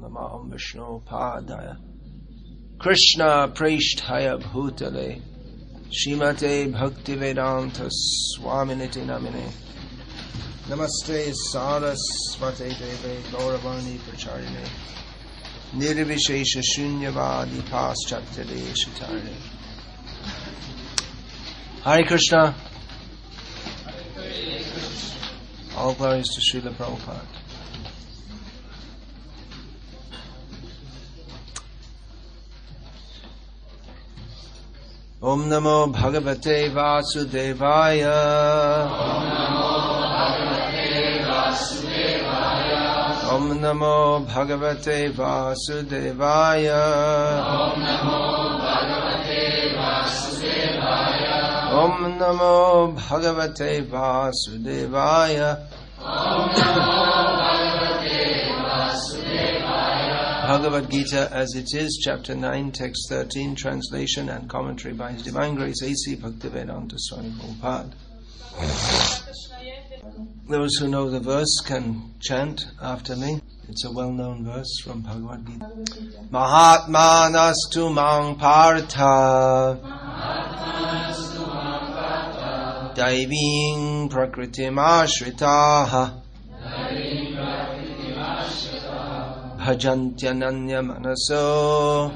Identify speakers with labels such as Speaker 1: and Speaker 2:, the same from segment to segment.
Speaker 1: Namah Vishnu Padaya Krishna Prishthaya Bhutale Shrimate Bhaktivedanta Swaminiti Namine Namaste Sarasvate Deve Gauravani Pracharine Nirvishesha Shunyavadi Paschatya Shitarine. Hare Krishna. All glories to Srila Prabhupada. Om Namo Bhagavate Vasudevaya. Om Namo Bhagavate Vasudevaya. Om Namo Bhagavate Vasudevaya. Om Namo Bhagavate Vasudevaya. Om Namo Bhagavate Vasudevaya. Bhagavad Gita as it is, chapter 9, text 13, translation and commentary by His Divine Grace A.C. Bhaktivedanta Swami Prabhupada. Those who know the verse can chant after me. It's a well-known verse from Bhagavad Gita. Mahatma nastu mang partha Daiving prakritim ashritaha Bhajantyananya manaso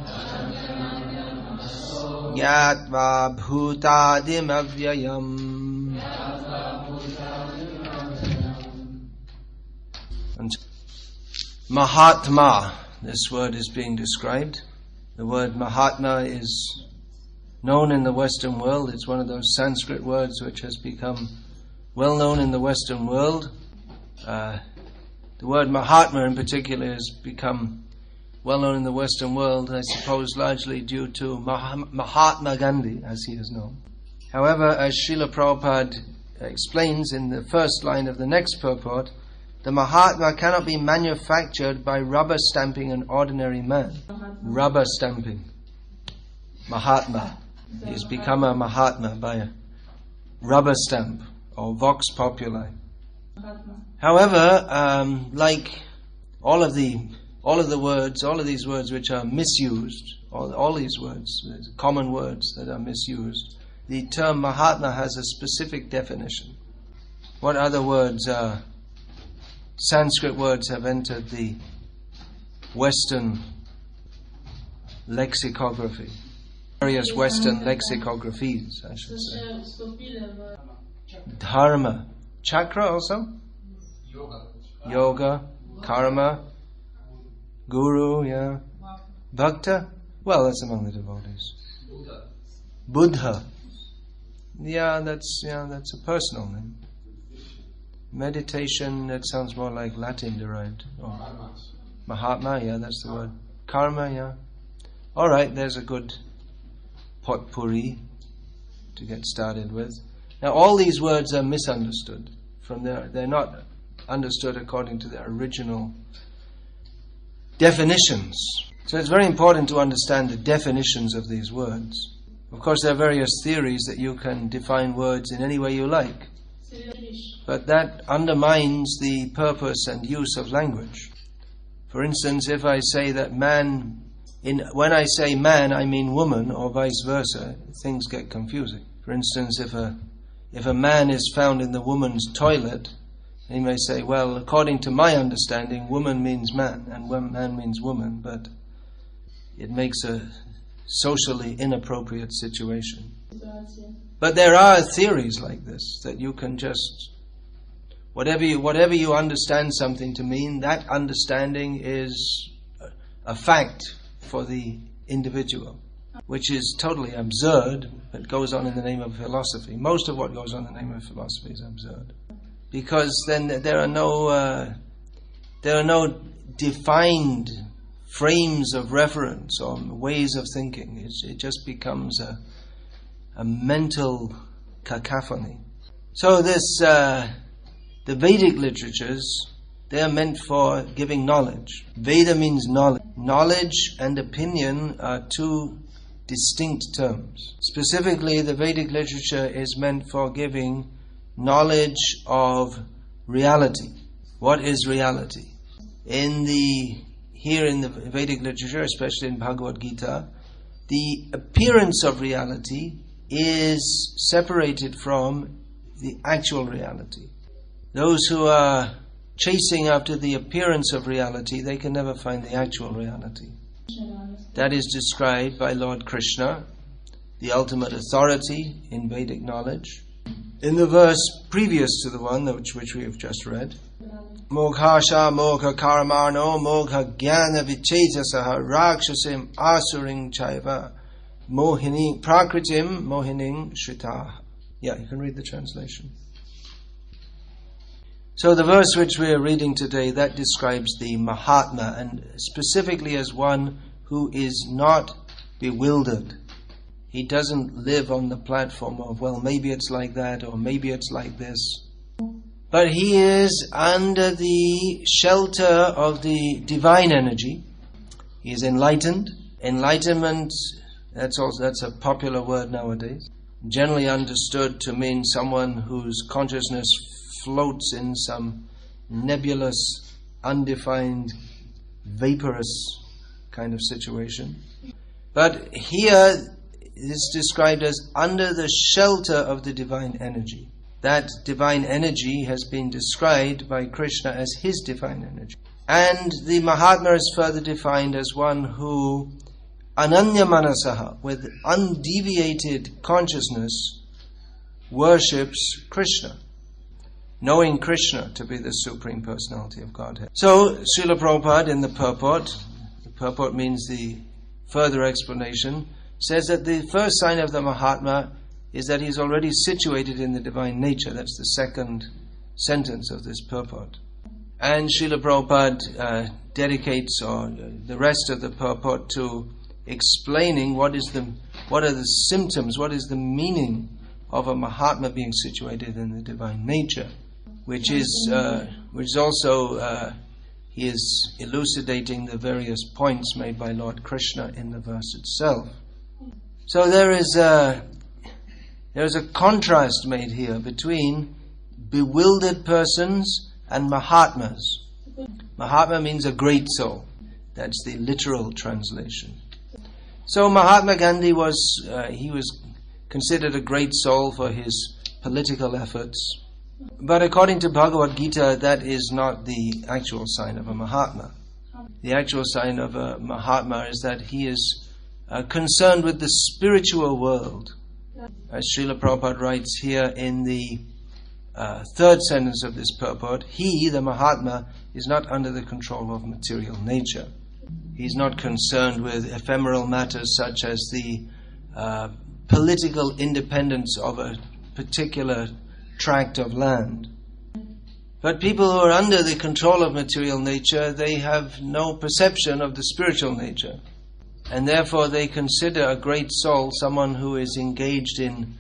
Speaker 1: Yatva bhutadim avyayam. Mahatma, this word is being described. The word Mahatma is known in the Western world. It's one of those Sanskrit words which has become well known in the Western world. The word Mahatma in particular has become well known in the Western world, I suppose largely due to Mahatma Gandhi, as he is known. However, as Srila Prabhupada explains in the first line of the next purport, the Mahatma cannot be manufactured by rubber stamping an ordinary man. Rubber stamping. Mahatma. He has become a Mahatma by a rubber stamp or vox populi. However, like all of these words which are misused, all these words, common words that are misused, the term Mahatma has a specific definition. What other words Sanskrit words have entered the Western lexicography? Various Western lexicographies, I should say. Dharma. Chakra also? Yoga. Karma. Guru, yeah. Bhakta? Well, that's among the devotees. Buddha. Yeah, that's a personal name. Meditation, that sounds more like Latin derived. Oh. Mahatma, yeah, that's the word. Karma, yeah. Alright, there's a good potpourri to get started with. Now all these words are misunderstood. They're not understood according to their original definitions. So it's very important to understand the definitions of these words. Of course there are various theories that you can define words in any way you like. But that undermines the purpose and use of language. For instance, if I say that when I say man, I mean woman, or vice versa, things get confusing. For instance, if a man is found in the woman's toilet, he may say, well, according to my understanding, woman means man, and man means woman, but it makes a socially inappropriate situation. But there are theories like this, that you can just, whatever you understand something to mean, that understanding is a fact for the individual, which is totally absurd, but goes on in the name of philosophy. Most of what goes on in the name of philosophy is absurd, because then there are no defined frames of reference or ways of thinking. It just becomes a mental cacophony. So the Vedic literatures, they are meant for giving knowledge. Veda means knowledge. Knowledge and opinion are two distinct terms. Specifically, the Vedic literature is meant for giving knowledge of reality. What is reality? In the here in the Vedic literature, especially in Bhagavad Gita, the appearance of reality is separated from the actual reality. Those who are chasing after the appearance of reality, they can never find the actual reality. That is described by Lord Krishna, the ultimate authority in Vedic knowledge, in the verse previous to the one which we have just read. Moghasha mogha karamano mogha jnana vichesasaha rakshasim asuring chaiva mohini prakritim mohining shritaha. Yeah, you can read the translation. So the verse which we are reading today, that describes the Mahatma, and specifically as one who is not bewildered. He doesn't live on the platform of, well, maybe it's like that or maybe it's like this. But he is under the shelter of the divine energy. He is enlightened. Enlightenment, that's a popular word nowadays. Generally understood to mean someone whose consciousness floats in some nebulous, undefined, vaporous kind of situation. But here it's described as under the shelter of the divine energy. That divine energy has been described by Krishna as his divine energy. And the Mahatma is further defined as one who, ananya manasaha, with undeviated consciousness, worships Krishna, knowing Krishna to be the Supreme Personality of Godhead. So, Srila Prabhupada in the purport means the further explanation, says that the first sign of the Mahatma is that he is already situated in the divine nature. That's the second sentence of this purport. And Srila Prabhupada dedicates the rest of the purport to explaining what are the symptoms, what is the meaning of a Mahatma being situated in the divine nature, which is also he is elucidating the various points made by Lord Krishna in the verse itself. So there is a contrast made here between bewildered persons and Mahatmas. Mahatma means a great soul. That's the literal translation. So Mahatma Gandhi was considered a great soul for his political efforts. But according to Bhagavad Gita, that is not the actual sign of a Mahatma. The actual sign of a Mahatma is that he is concerned with the spiritual world. As Srila Prabhupada writes here in the third sentence of this purport, he, the Mahatma, is not under the control of material nature. He's not concerned with ephemeral matters such as the political independence of a particular tract of land. But people who are under the control of material nature, they have no perception of the spiritual nature. And therefore they consider a great soul someone who is engaged in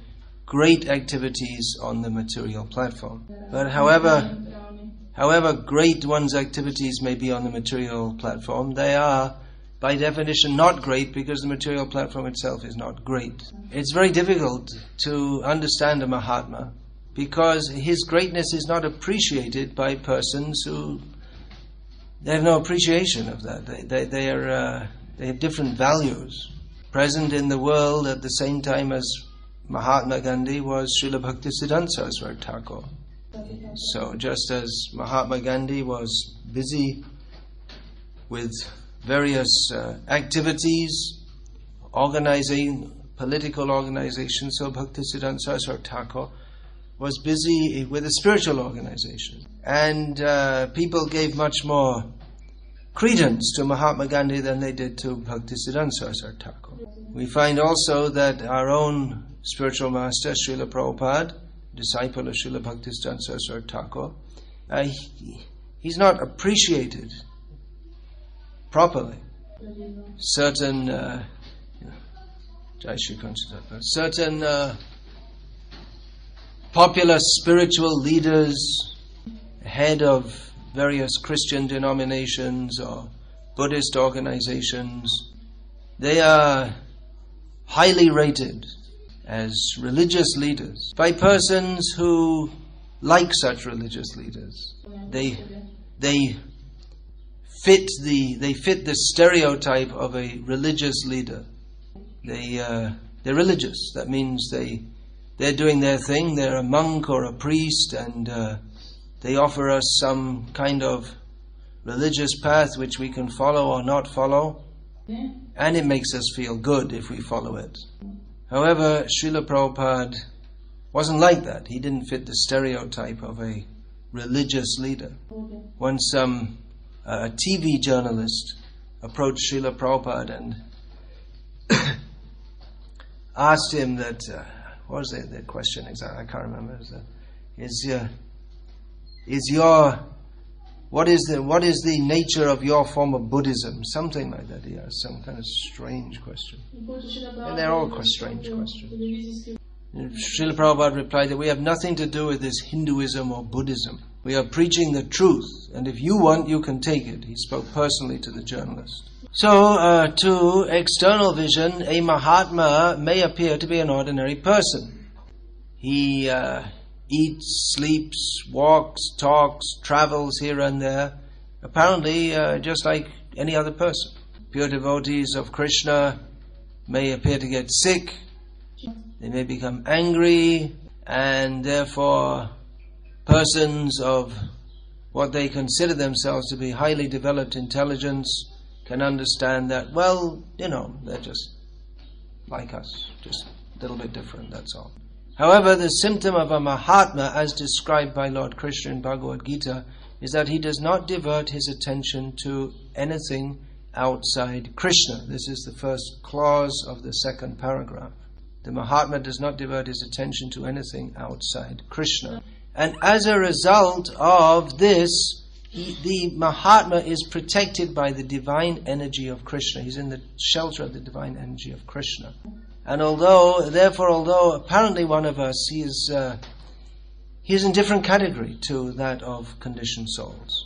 Speaker 1: great activities on the material platform. But however great one's activities may be on the material platform, they are by definition not great because the material platform itself is not great. It's very difficult to understand a Mahatma because his greatness is not appreciated by persons who they have no appreciation of that. They have different values. Present in the world at the same time as Mahatma Gandhi was Srila Bhaktisiddhanta Saraswati Thakur. So just as Mahatma Gandhi was busy with various activities, organizing political organizations, so Bhaktisiddhanta Saraswati Thakur was busy with a spiritual organization. And people gave much more credence to Mahatma Gandhi than they did to Bhaktisiddhanta Saraswati Thakur. We find also that our own spiritual master, Srila Prabhupada, disciple of Srila Bhaktisiddhanta Saraswati Thakur, he's not appreciated properly. Certain popular spiritual leaders, head of various Christian denominations or Buddhist organizations, they are highly rated as religious leaders by persons who like such religious leaders. They fit the stereotype of a religious leader. They're religious. That means they're doing their thing. They're a monk or a priest, and they offer us some kind of religious path which we can follow or not follow, and it makes us feel good if we follow it. However, Srila Prabhupada wasn't like that. He didn't fit the stereotype of a religious leader. Once a TV journalist approached Srila Prabhupada and asked him that, what was the question exactly? I can't remember. What is the nature of your form of Buddhism? Something like that. He asked some kind of strange question. And they're all strange questions. Srila Prabhupada replied that we have nothing to do with this Hinduism or Buddhism. We are preaching the truth, and if you want, you can take it. He spoke personally to the journalist. So, to external vision, a Mahatma may appear to be an ordinary person. He eats, sleeps, walks, talks, travels here and there, apparently just like any other person. Pure devotees of Krishna may appear to get sick, they may become angry, and therefore persons of what they consider themselves to be highly developed intelligence can understand that, well, they're just like us, just a little bit different, that's all. However, the symptom of a Mahatma, as described by Lord Krishna in Bhagavad Gita, is that he does not divert his attention to anything outside Krishna. This is the first clause of the second paragraph. The Mahatma does not divert his attention to anything outside Krishna. And as a result of this, the Mahatma is protected by the divine energy of Krishna. He's in the shelter of the divine energy of Krishna. And although apparently one of us, he is in a different category to that of conditioned souls.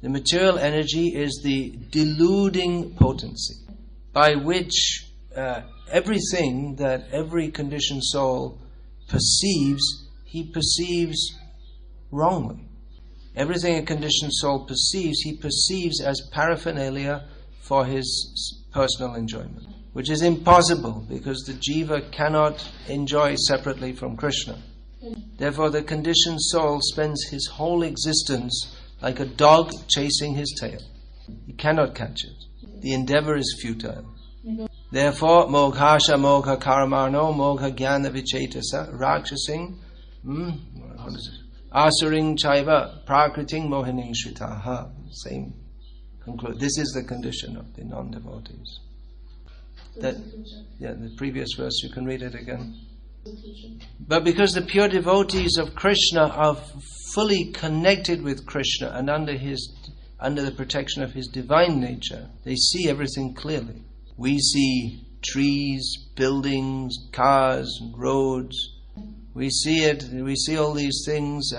Speaker 1: The material energy is the deluding potency by which everything that every conditioned soul perceives, he perceives wrongly. Everything a conditioned soul perceives, he perceives as paraphernalia for his personal enjoyment, which is impossible because the jiva cannot enjoy separately from Krishna. Therefore, the conditioned soul spends his whole existence like a dog chasing his tail. He cannot catch it. The endeavor is futile. Therefore, moghasha mogha karamano mogha jnana vichetasa rakshasing asuring chaiva prakriting mohining shritaha. Same conclude. This is the condition of the non-devotees. The previous verse, you can read it again. But because the pure devotees of Krishna are fully connected with Krishna and under the protection of his divine nature, they see everything clearly. We see trees, buildings, cars, roads. We see all these things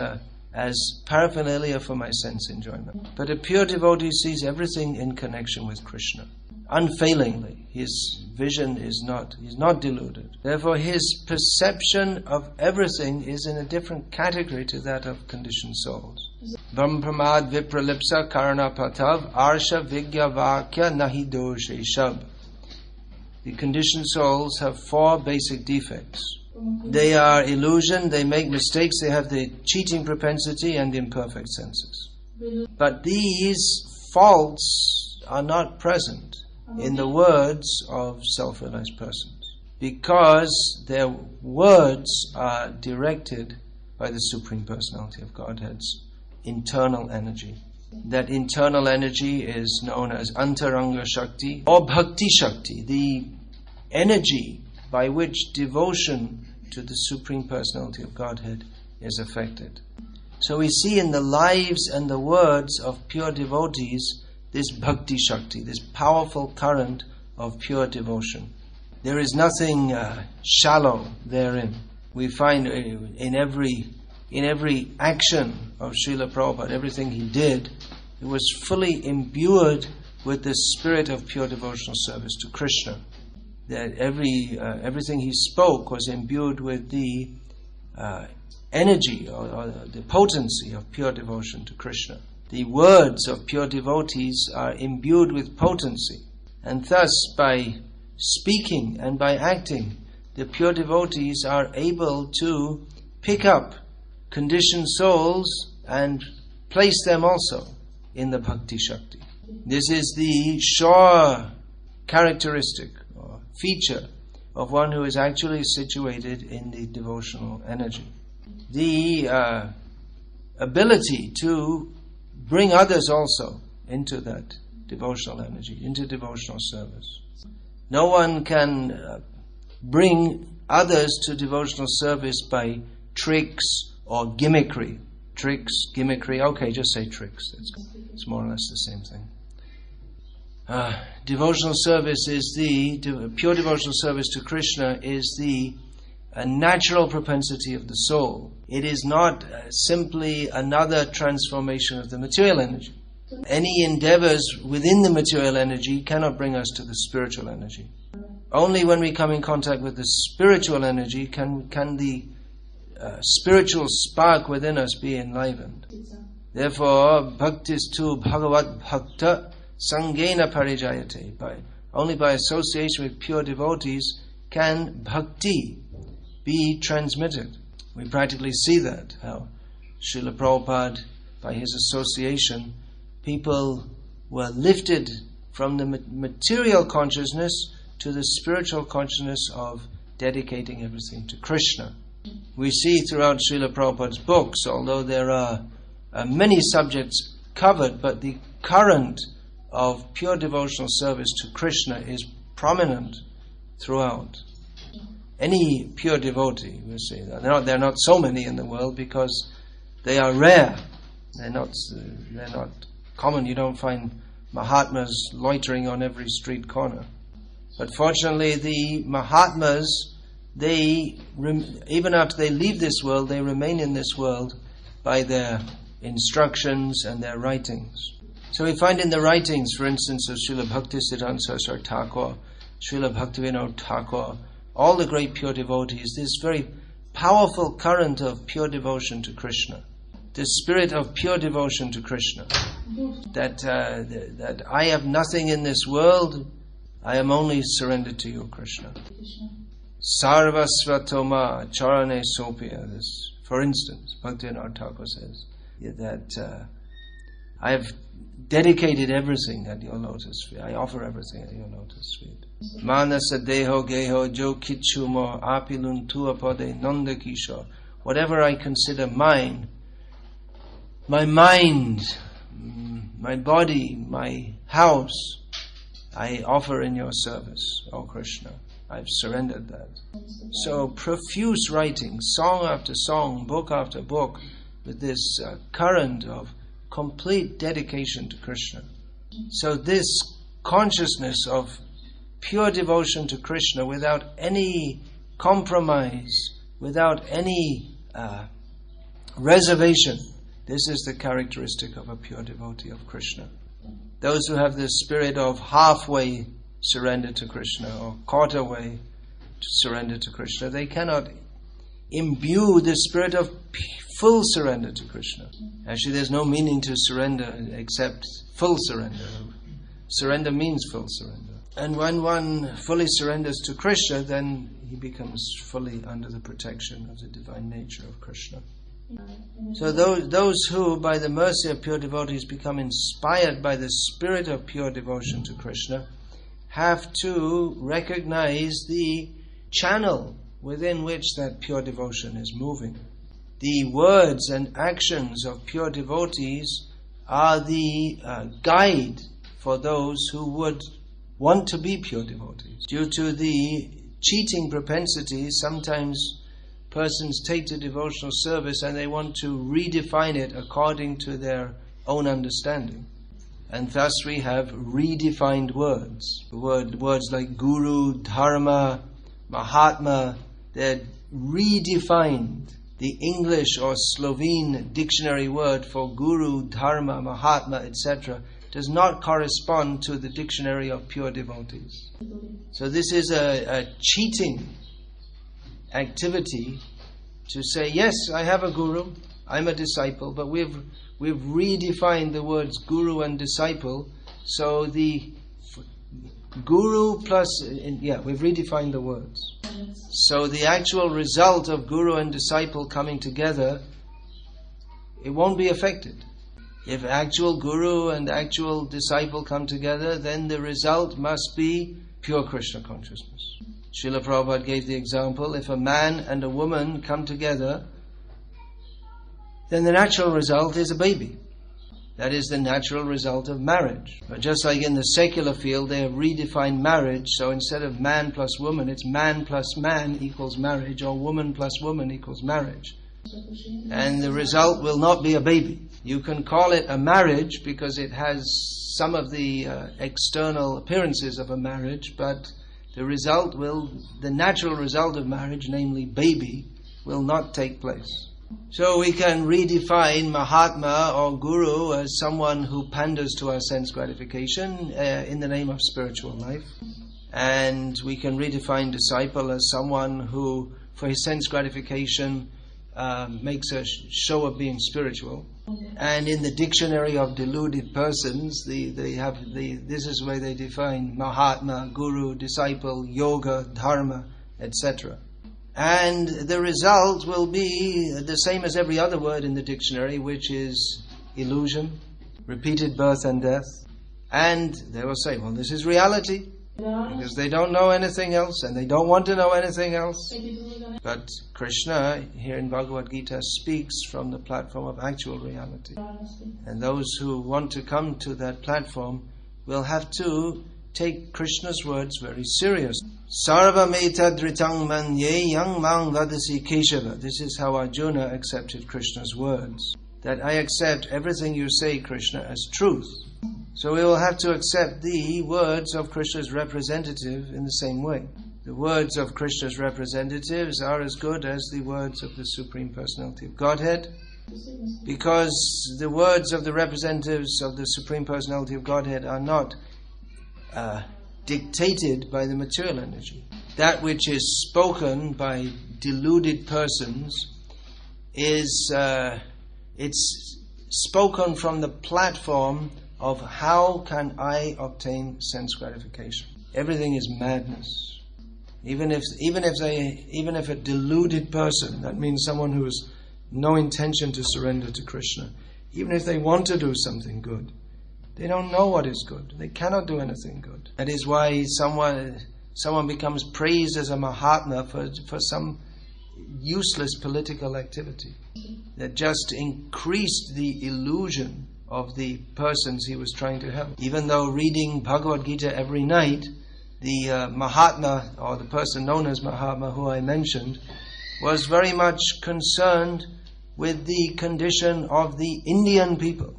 Speaker 1: as paraphernalia for my sense enjoyment. But a pure devotee sees everything in connection with Krishna. Unfailingly, his vision he's not deluded. Therefore, his perception of everything is in a different category to that of conditioned souls. Brahmapramad vipralipsa karana patav arsha vigya vakya nahi doshe shab. The conditioned souls have four basic defects. They are illusion, they make mistakes, they have the cheating propensity and the imperfect senses. But these faults are not present in the words of self-realized persons, because their words are directed by the Supreme Personality of Godhead's internal energy. That internal energy is known as Antaranga Shakti or Bhakti Shakti, the energy by which devotion to the Supreme Personality of Godhead is affected. So we see in the lives and the words of pure devotees this Bhakti Shakti, this powerful current of pure devotion. There is nothing shallow therein. We find in every action of Srila Prabhupada, everything he did, it was fully imbued with the spirit of pure devotional service to Krishna. That everything he spoke was imbued with the energy or the potency of pure devotion to Krishna. the words of pure devotees are imbued with potency. And thus, by speaking and by acting, the pure devotees are able to pick up conditioned souls and place them also in the Bhakti Shakti. This is the sure characteristic or feature of one who is actually situated in the devotional energy. The ability to bring others also into that devotional energy, into devotional service. No one can bring others to devotional service by tricks or gimmickry. Tricks, gimmickry, okay, just say tricks. It's more or less the same thing. Devotional service is pure devotional service to Krishna is a natural propensity of the soul. It is not simply another transformation of the material energy. Any endeavors within the material energy cannot bring us to the spiritual energy. Only when we come in contact with the spiritual energy can the spiritual spark within us be enlivened. Therefore, bhaktis tu bhagavat bhakta sangena parijayate. Only by association with pure devotees can bhakti be transmitted. We practically see that, how Srila Prabhupada, by his association, people were lifted from the material consciousness to the spiritual consciousness of dedicating everything to Krishna. We see throughout Srila Prabhupada's books, although there are many subjects covered, but the current of pure devotional service to Krishna is prominent throughout. Any pure devotee, we say that. There are not so many in the world because they are rare. They're not common. You don't find Mahatmas loitering on every street corner. But fortunately, the Mahatmas, even after they leave this world, they remain in this world by their instructions and their writings. So we find in the writings, for instance, of Srila Bhaktisiddhanta Saraswati Thakur, Srila Bhaktivinoda Thakur, all the great pure devotees, this very powerful current of pure devotion to Krishna, this spirit of pure devotion to Krishna, that I have nothing in this world, I am only surrendered to you, Krishna. Sarvasvatoma charane sopya. This, for instance, Bhaktivinoda Thakur says that I have dedicated everything at your lotus feet. I offer everything at your lotus feet. Manasa deho geho jo kichumo apilun tuapade nanda kishore. Whatever I consider mine, my mind, my body, my house, I offer in your service, O Krishna. I've surrendered that. So profuse writing, song after song, book after book, with this current of complete dedication to Krishna. So this consciousness of pure devotion to Krishna without any compromise, without any reservation, this is the characteristic of a pure devotee of Krishna. Those who have this spirit of halfway surrender to Krishna or quarter way to surrender to Krishna, they cannot imbue the spirit of full surrender to Krishna. Actually, there's no meaning to surrender except full surrender. Surrender means full surrender. And when one fully surrenders to Krishna, then he becomes fully under the protection of the divine nature of Krishna. So those who, by the mercy of pure devotees, become inspired by the spirit of pure devotion to Krishna, have to recognize the channel within which that pure devotion is moving. The words and actions of pure devotees are the guide for those who would want to be pure devotees. Due to the cheating propensity, sometimes persons take to devotional service and they want to redefine it according to their own understanding. And thus we have redefined words. Words like Guru, Dharma, Mahatma, they're redefined. The English or Slovene dictionary word for Guru, Dharma, Mahatma, etc. does not correspond to the dictionary of pure devotees. So this is a cheating activity to say, yes, I have a guru, I'm a disciple, but we've we've redefined the words guru and disciple. So the guru plus, we've redefined the words. So the actual result of guru and disciple coming together, it won't be affected. If actual guru and actual disciple come together, then the result must be pure Krishna consciousness. Srila Prabhupada gave the example, if a man and a woman come together, then the natural result is a baby. That is the natural result of marriage. But just like in the secular field, they have redefined marriage, so instead of man plus woman, it's man plus man equals marriage, or woman plus woman equals marriage. And the result will not be a baby. You can call it a marriage because it has some of the external appearances of a marriage, but the natural result of marriage, namely baby, will not take place. So we can redefine Mahatma or Guru as someone who panders to our sense gratification in the name of spiritual life. And we can redefine disciple as someone who, for his sense gratification, makes a show of being spiritual. And in the dictionary of deluded persons, this is the way they define Mahatma, Guru, disciple, yoga, dharma, etc. And the result will be the same as every other word in the dictionary, which is illusion, repeated birth and death. And they will say, well, this is reality, because they don't know anything else, and they don't want to know anything else. But Krishna, here in Bhagavad Gita, speaks from the platform of actual reality. And those who want to come to that platform will have to take Krishna's words very seriously. Sarvam etadritang manye yang mang vadasi Keshava. This is how Arjuna accepted Krishna's words. That I accept everything you say, Krishna, as truth. So we will have to accept the words of Krishna's representative in the same way. The words of Krishna's representatives are as good as the words of the Supreme Personality of Godhead, because the words of the representatives of the Supreme Personality of Godhead are not dictated by the material energy. That which is spoken by deluded persons is it's spoken from the platform of how can I obtain sense gratification. Everything is madness. Even if a deluded person, that means someone who has no intention to surrender to Krishna, even if they want to do something good, they don't know what is good. They cannot do anything good. That is why someone becomes praised as a Mahatma for some useless political activity that just increased the illusion of the persons he was trying to help. Even though reading Bhagavad Gita every night, the Mahatma, or the person known as Mahatma who I mentioned, was very much concerned with the condition of the Indian people.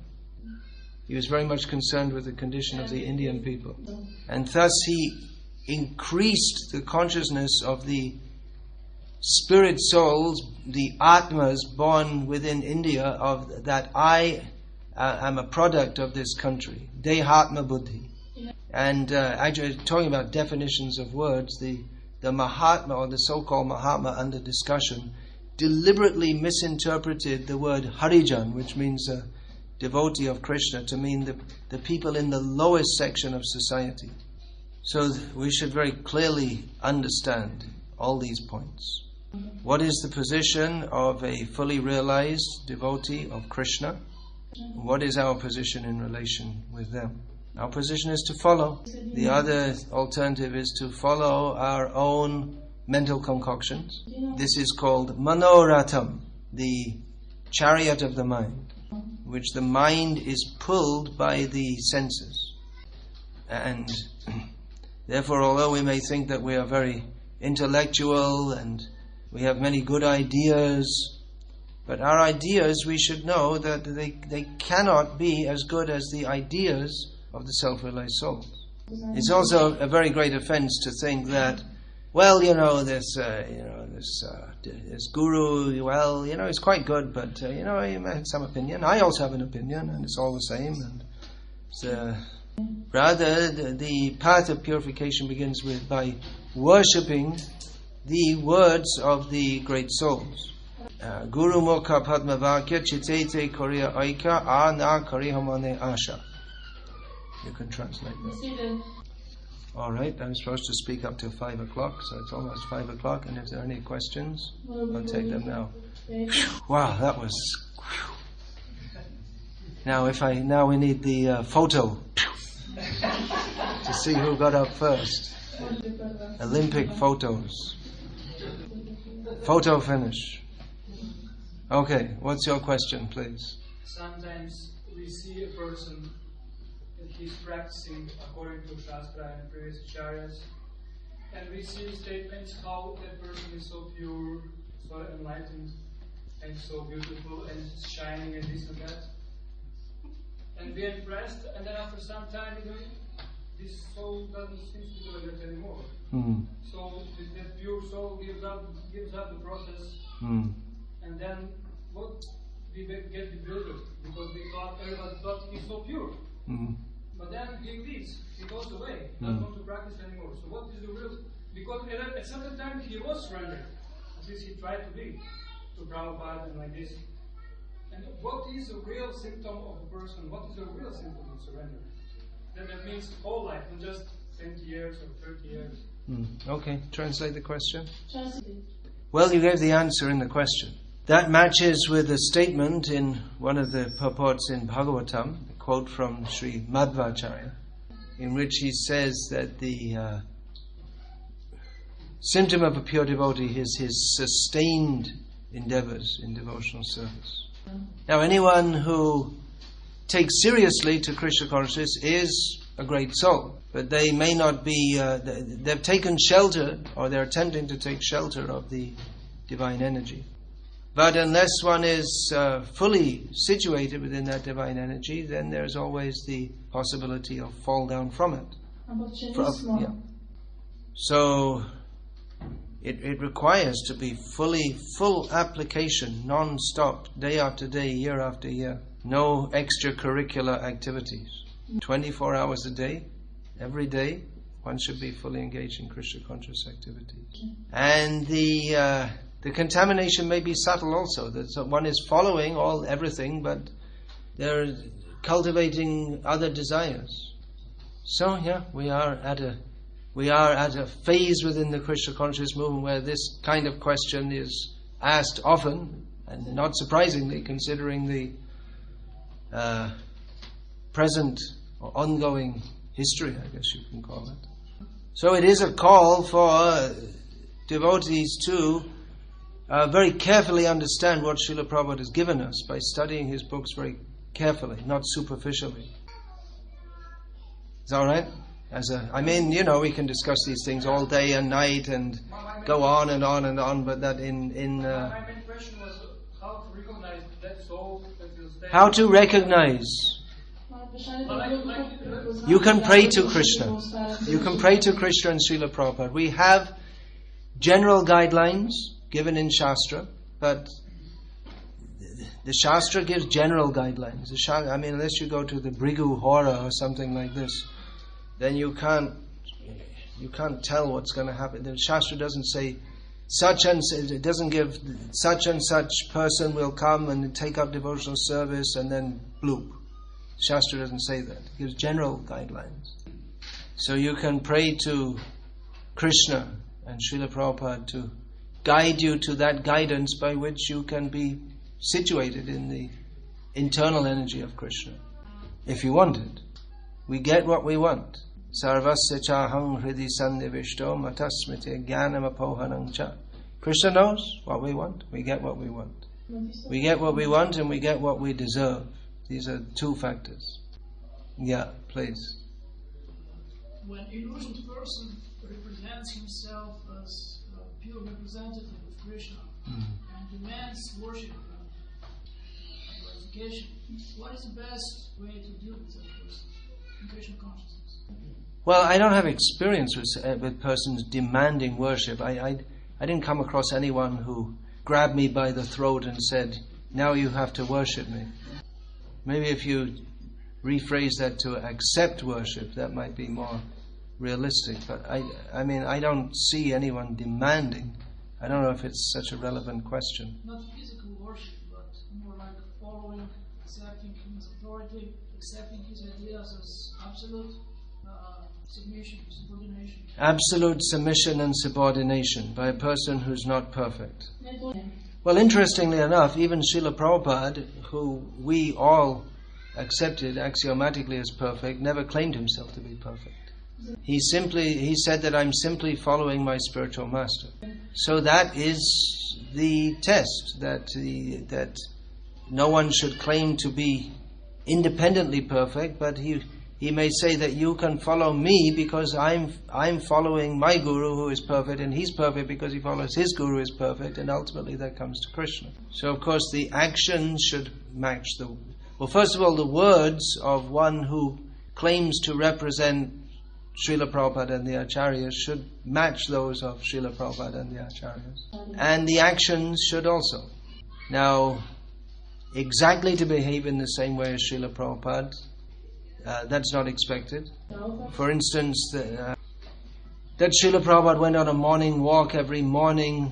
Speaker 1: He was very much concerned with the condition of the Indian people. And thus he increased the consciousness of the spirit souls, the Atmas born within India, of that I am a product of this country. Dehatma Buddhi. And actually, talking about definitions of words, the Mahatma, or the so-called Mahatma under discussion, deliberately misinterpreted the word Harijan, which means a devotee of Krishna, to mean the people in the lowest section of society. So we should very clearly understand all these points. What is the position of a fully realized devotee of Krishna? What is our position in relation with them? Our position is to follow. The other alternative is to follow our own mental concoctions. This is called Manoratham, the chariot of the mind, which the mind is pulled by the senses. And therefore, although we may think that we are very intellectual and we have many good ideas, but our ideas, we should know that they cannot be as good as the ideas of the self-realized soul. It's also a very great offense to think that, well, this guru, well, he's quite good, but he had some opinion. I also have an opinion, and it's all the same. And rather, the path of purification begins by worshipping the words of the great souls. Guru Mokha Padma Vakya Chitete Korea Aika Ana Karihamane Asha. You can translate that. Alright, I'm supposed to speak up till 5 o'clock, so it's almost 5 o'clock, and if there are any questions, I'll take them now. Wow, that was... Now we need the photo to see who got up first. Olympic photos. Photo finish. Okay, what's your question, please?
Speaker 2: Sometimes we see a person that he's practicing according to Shastra and previous acharyas, and we see statements how that person is so pure, so enlightened, and so beautiful, and shining, and this and that. And we're impressed, and then after some time, this soul doesn't seem to be doing that anymore. So that pure soul gives up the process, and then what we get bewildered because we thought everybody thought he's so pure. But then he leaves, he goes away, doesn't want to practice anymore. So what is the real? Because at certain time he was surrendered, at least he tried to be, to Prabhupada and like this. And what is a real symptom of a person? What is a real symptom of surrender? Then that means whole life, not just 20 years or 30 years.
Speaker 1: Okay, translate the question. Well, you gave the answer in the question. That matches with a statement in one of the purports in Bhagavatam, a quote from Sri Madhvacharya, in which he says that the symptom of a pure devotee is his sustained endeavors in devotional service. Now, anyone who takes seriously to Krishna consciousness is a great soul, but they may not be, they've taken shelter, or they're attempting to take shelter of the divine energy. But unless one is fully situated within that divine energy, then there's always the possibility of fall down from it. So it requires to be full application, non-stop, day after day, year after year. No extracurricular activities. 24 hours a day, every day, one should be fully engaged in Krishna conscious activities. And the contamination may be subtle also, that one is following everything, but they're cultivating other desires. So yeah, we are at a phase within the Krishna conscious movement where this kind of question is asked often, and not surprisingly, considering the present or ongoing history, I guess you can call it. So it is a call for devotees to very carefully understand what Srila Prabhupada has given us by studying his books very carefully, not superficially. Is that all right? We can discuss these things all day and night and go on and on and on, but that in
Speaker 2: my main question was how to recognize that soul that will stay.
Speaker 1: How to recognize? You can pray to Krishna. You can pray to Krishna and Srila Prabhupada. We have general guidelines given in Shastra, but the Shastra gives general guidelines. Unless you go to the Brigu Hora or something like this, then you can't tell what's going to happen. The Shastra doesn't say it doesn't give such and such person will come and take up devotional service and then bloop. Shastra doesn't say that. It gives general guidelines. So you can pray to Krishna and Srila Prabhupada to guide you to that guidance by which you can be situated in the internal energy of Krishna. If you want it. We get what we want. Sarvasya chahang hridi sannivishto matasmiti jnanam apohanam cha. Krishna knows what we want. We get what we want. We get what we want and we get what we deserve. These are two factors. Yeah, please.
Speaker 3: When an innocent person represents himself as a pure representative of Krishna and demands worship and glorification, what is the best way to deal with that person in Krishna consciousness?
Speaker 1: Well, I don't have experience with persons demanding worship. I didn't come across anyone who grabbed me by the throat and said, "Now you have to worship me." Maybe if you rephrase that to accept worship, that might be more realistic. But I don't see anyone demanding. I don't know if it's such a relevant question.
Speaker 3: Not physical worship, but more like following, accepting him as authority, accepting his ideas as absolute, submission, subordination.
Speaker 1: Absolute submission and subordination by a person who's not perfect. Well, interestingly enough, even Srila Prabhupada, who we all accepted axiomatically as perfect, never claimed himself to be perfect. He said that I'm simply following my spiritual master. So that is the test, that no one should claim to be independently perfect, but he may say that you can follow me because I'm following my guru who is perfect, and he's perfect because he follows his guru who is perfect, and ultimately that comes to Krishna. So of course the actions should match first of all, the words of one who claims to represent Srila Prabhupada and the Acharyas should match those of Srila Prabhupada and the Acharyas. And the actions should also. Now, exactly to behave in the same way as Srila Prabhupada, that's not expected. For instance, that Srila Prabhupada went on a morning walk every morning,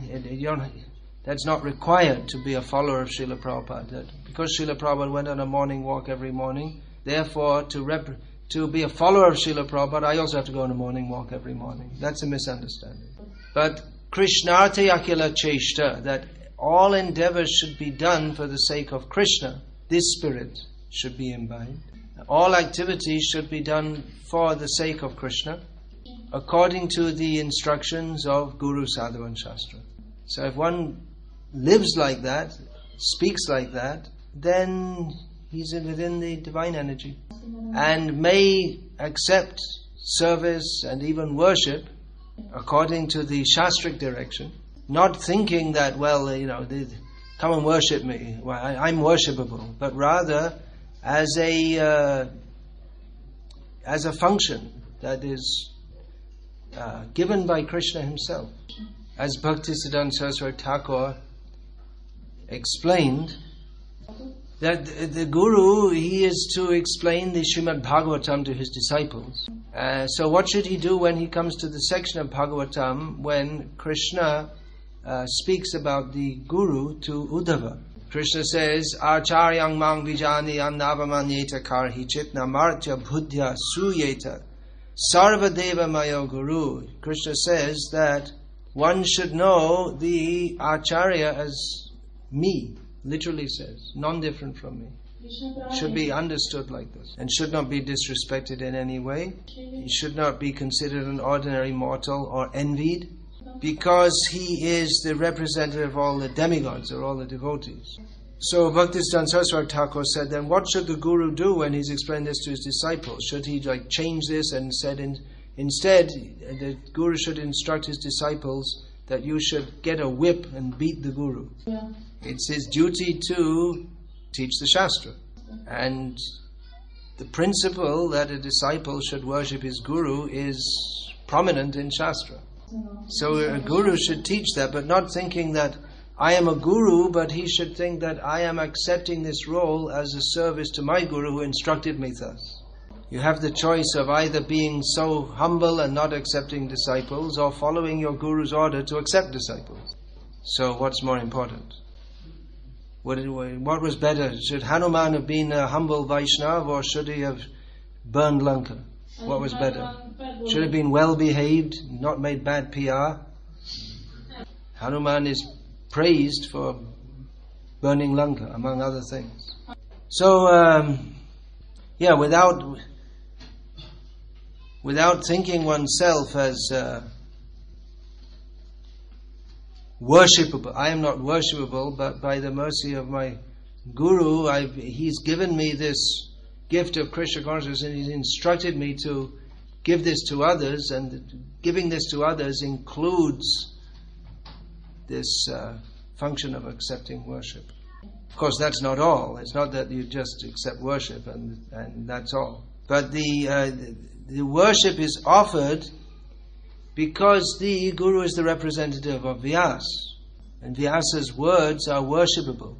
Speaker 1: that's not required to be a follower of Srila Prabhupada. Because Srila Prabhupada went on a morning walk every morning, therefore to be a follower of Srila Prabhupada, I also have to go on a morning walk every morning. That's a misunderstanding. But Krishnarte Akila Cheshta, that all endeavors should be done for the sake of Krishna, this spirit should be imbibed. All activities should be done for the sake of Krishna, according to the instructions of Guru, Sadhu and Shastra. So if one lives like that, speaks like that, then he's within the divine energy and may accept service and even worship according to the Shastric direction, not thinking that, come and worship me, I'm worshipable, but rather as a function that is given by Krishna himself. As Bhaktisiddhanta Saraswati Thakur explained, that the Guru, he is to explain the Srimad Bhagavatam to his disciples. So what should he do when he comes to the section of Bhagavatam when Krishna speaks about the Guru to Uddhava? Krishna says, Acharyang mang vijani annavamanyeta karhichit namartya buddhya suyeta sarvadeva mayo guru. Krishna says that one should know the Acharya as me, literally says, non-different from me. Should be understood like this and should not be disrespected in any way. He should not be considered an ordinary mortal or envied, because he is the representative of all the demigods or all the devotees. So Bhaktisiddhanta Saraswati Thakur said, then what should the Guru do when he's explained this to his disciples? Should he change this and said instead the Guru should instruct his disciples that you should get a whip and beat the Guru? Yeah. It's his duty to teach the Shastra. And the principle that a disciple should worship his Guru is prominent in Shastra. So a Guru should teach that, but not thinking that I am a Guru, but he should think that I am accepting this role as a service to my Guru who instructed me thus. You have the choice of either being so humble and not accepting disciples, or following your Guru's order to accept disciples. So what's more important? What was better? Should Hanuman have been a humble Vaishnava, or should he have burned Lanka? What was better? Should have been well behaved, not made bad PR. Hanuman is praised for burning Lanka, among other things. So, without thinking oneself as worshipable. I am not worshipable, but by the mercy of my Guru, he's given me this gift of Krishna consciousness, and he's instructed me to give this to others, and giving this to others includes this function of accepting worship. Of course, that's not all. It's not that you just accept worship and that's all. But the worship is offered because the Guru is the representative of Vyas, and Vyasa's words are worshipable.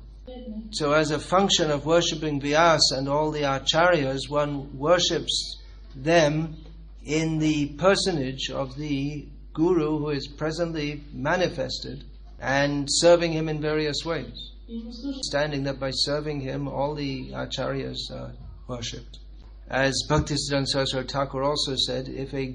Speaker 1: So as a function of worshipping Vyas and all the Acharyas, one worships them in the personage of the Guru who is presently manifested and serving him in various ways. Understanding that by serving him, all the acharyas are worshipped. As Bhaktisiddhanta Saraswati Thakur also said, if a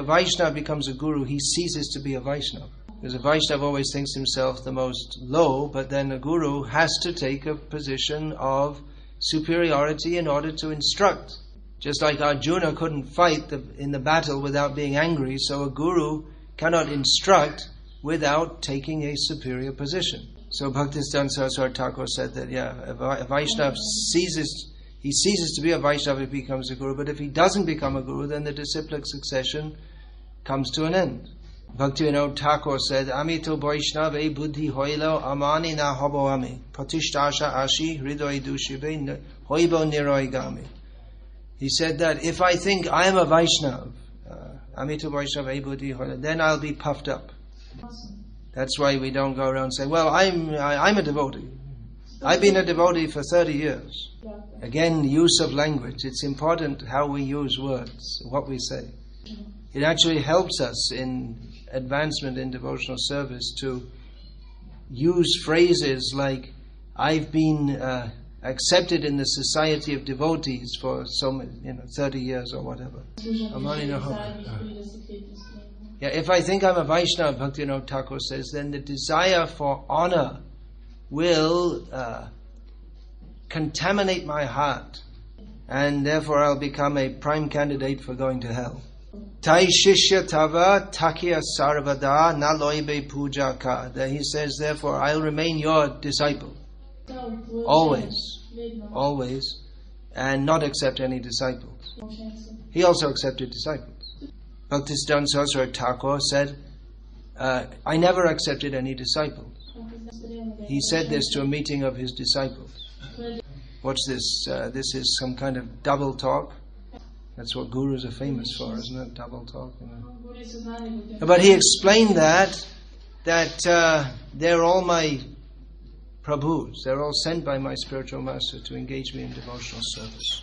Speaker 1: Vaishnava becomes a guru, he ceases to be a Vaishnava. Because a Vaishnava always thinks himself the most low, but then a guru has to take a position of superiority in order to instruct. Just like Arjuna couldn't fight in the battle without being angry, so a guru cannot instruct without taking a superior position. So Bhaktisiddhanta Saraswati Thakur said that, a Vaishnava ceases to be a Vaishnava if he becomes a guru, but if he doesn't become a guru, then the disciplic succession comes to an end. Bhaktivinoda Thakur said, Amito Vaishnava buddhi hoilo amani na hobo ami pratistasha ashi hridoi dushibe hoibo niroigami. He said that if I think I am a Vaishnava, Amito Vaishnava buddhi hoilo, then I'll be puffed up. That's why we don't go around saying, well, I'm a devotee. I've been a devotee for 30 years. Again, use of language. It's important how we use words, what we say. It actually helps us in advancement in devotional service to use phrases like, I've been accepted in the society of devotees for 30 years or whatever. If I think I'm a Vaishnava, Bhaktivinoda Thakur says, then the desire for honor will contaminate my heart, and therefore I'll become a prime candidate for going to hell. Tai shishya tava takya sarvada na loibe puja ka. He says, therefore I'll remain your disciple. Always. And not accept any disciples. He also accepted disciples. Bhaktisiddhanta Saraswati Thakur said, I never accepted any disciples. He said this to a meeting of his disciples. What's this? This is some kind of double talk. That's what gurus are famous for, isn't it? Double talk. But he explained that they're all my prabhus. They're all sent by my spiritual master to engage me in devotional service.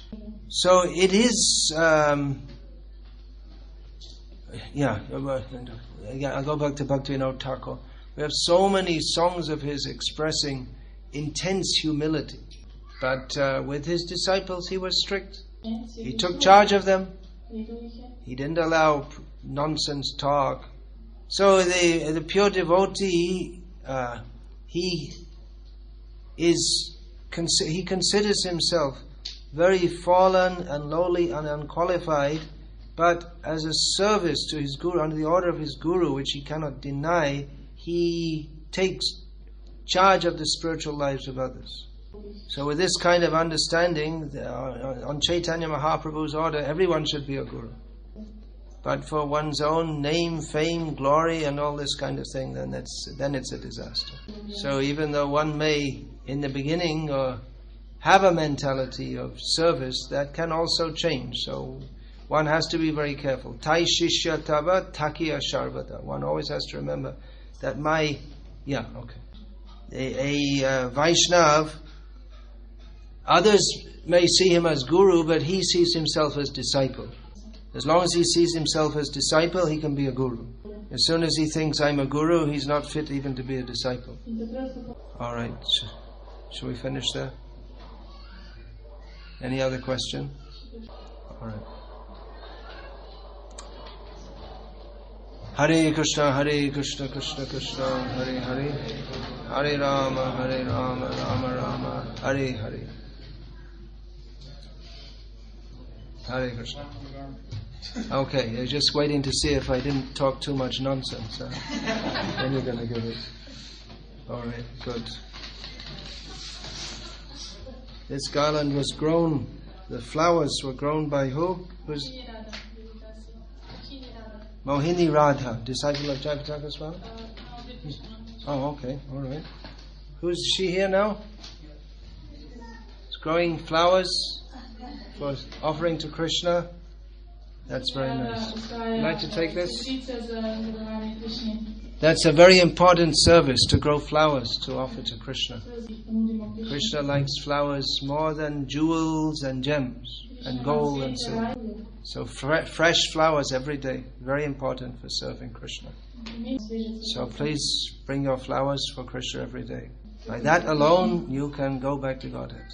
Speaker 1: So it is... I'll go back to Bhaktivinoda Thakur. We have so many songs of his expressing intense humility. But with his disciples he was strict. He took charge of them. He didn't allow nonsense talk. So the pure devotee, he considers himself very fallen and lowly and unqualified, but as a service to his guru, under the order of his guru, which he cannot deny, he takes charge of the spiritual lives of others. So with this kind of understanding, on Chaitanya Mahaprabhu's order, everyone should be a guru. But for one's own name, fame, glory, and all this kind of thing, then it's a disaster. So even though one may, in the beginning, have a mentality of service, that can also change. So one has to be very careful. Tai shishya tava takiya sharvada. One always has to remember that a Vaishnav, others may see him as guru, but he sees himself as disciple. As long as he sees himself as disciple, he can be a guru. As soon as he thinks I'm a guru, he's not fit even to be a disciple. Alright, shall we finish there? Any other question? Alright. Hare Krishna, Krishna Krishna, Hare Hare, Hare Rama, Rama Rama, Hare Hare. Hare Krishna. Okay, you're just waiting to see if I didn't talk too much nonsense. Then you're going to give it. Alright, good. This garland was grown, the flowers were grown by who? Mohini Radha, disciple of Jayapataka Swami? Oh, okay, alright. Who's she here now? It's growing flowers for offering to Krishna. That's very nice. Would you like to take this? That's a very important service, to grow flowers to offer to Krishna. Krishna likes flowers more than jewels and gems and gold and silver. So fresh flowers every day, very important for serving Krishna. So please bring your flowers for Krishna every day. By that alone, you can go back to Godhead.